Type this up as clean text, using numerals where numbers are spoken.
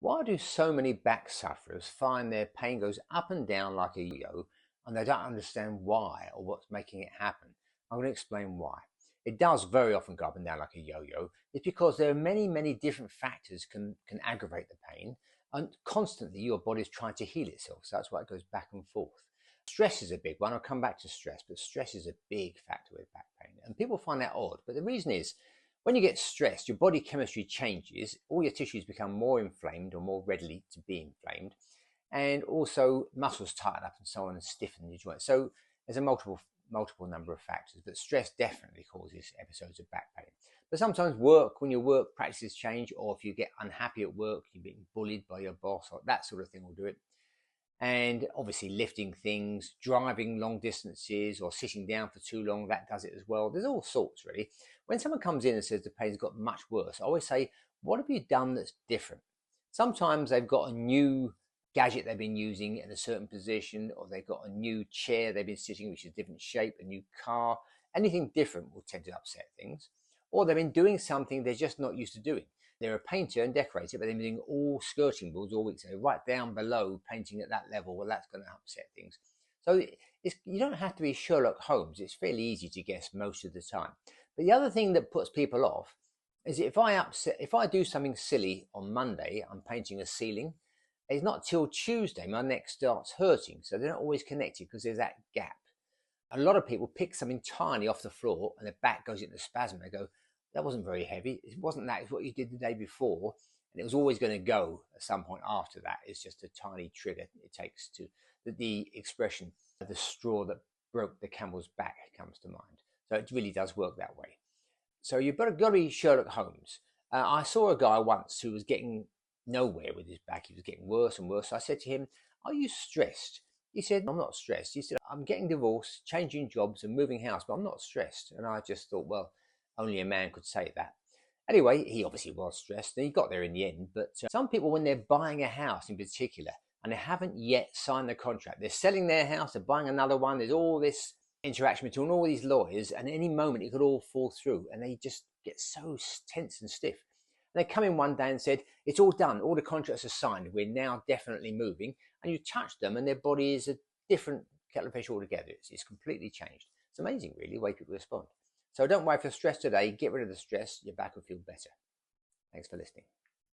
Why do so many back sufferers find their pain goes up and down like a yo-yo and they don't understand why or what's making it happen? I'm going to explain why. It does very often go up and down like a yo-yo. It's because there are many different factors can aggravate the pain, and constantly your body's trying to heal itself. So that's why it goes back and forth. Stress is a big one. I'll come back to stress, but stress is a big factor with back pain. And people find that odd. But the reason is when you get stressed, your body chemistry changes, all your tissues become more inflamed or more readily to be inflamed, and also muscles tighten up and so on and stiffen your joints. So there's a multiple number of factors, but stress definitely causes episodes of back pain. But sometimes when your work practices change, or if you get unhappy at work, you're being bullied by your boss, or that sort of thing will do it. And obviously lifting things, driving long distances, or sitting down for too long, that does it as well. There's all sorts really. When someone comes in and says the pain's got much worse, I always say, what have you done that's different? Sometimes they've got a new gadget they've been using in a certain position, or they've got a new chair they've been sitting, which is a different shape, a new car. Anything different will tend to upset things. Or they've been doing something they're just not used to doing. They're a painter and decorator, but they've been doing all skirting boards all week. So right down below, painting at that level, well, that's going to upset things. So you don't have to be Sherlock Holmes. It's fairly easy to guess most of the time. But the other thing that puts people off is if I do something silly on Monday, I'm painting a ceiling, it's not till Tuesday my neck starts hurting. So they're not always connected because there's that gap. A lot of people pick something tiny off the floor and their back goes into spasm. They go, that wasn't very heavy. It wasn't that. It's what you did the day before. And it was always going to go at some point after that. It's just a tiny trigger it takes to the expression, the straw that broke the camel's back comes to mind. So it really does work that way. So you've got to be Sherlock Holmes. I saw a guy once who was getting nowhere with his back. He was getting worse and worse. So I said to him, are you stressed? He said, I'm not stressed. He said, I'm getting divorced, changing jobs and moving house, but I'm not stressed. And I just thought, well, only a man could say that. Anyway, he obviously was stressed and he got there in the end. But some people, when they're buying a house in particular, and they haven't yet signed the contract, they're selling their house, they're buying another one, there's all this interaction between all these lawyers, and at any moment it could all fall through, and they just get so tense and stiff. And they come in one day and said, it's all done, all the contracts are signed, we're now definitely moving, and you touch them and their body is a different kettle of fish altogether. It's completely changed. It's amazing really the way people respond. So don't worry if you're stressed today, get rid of the stress, your back will feel better. Thanks for listening.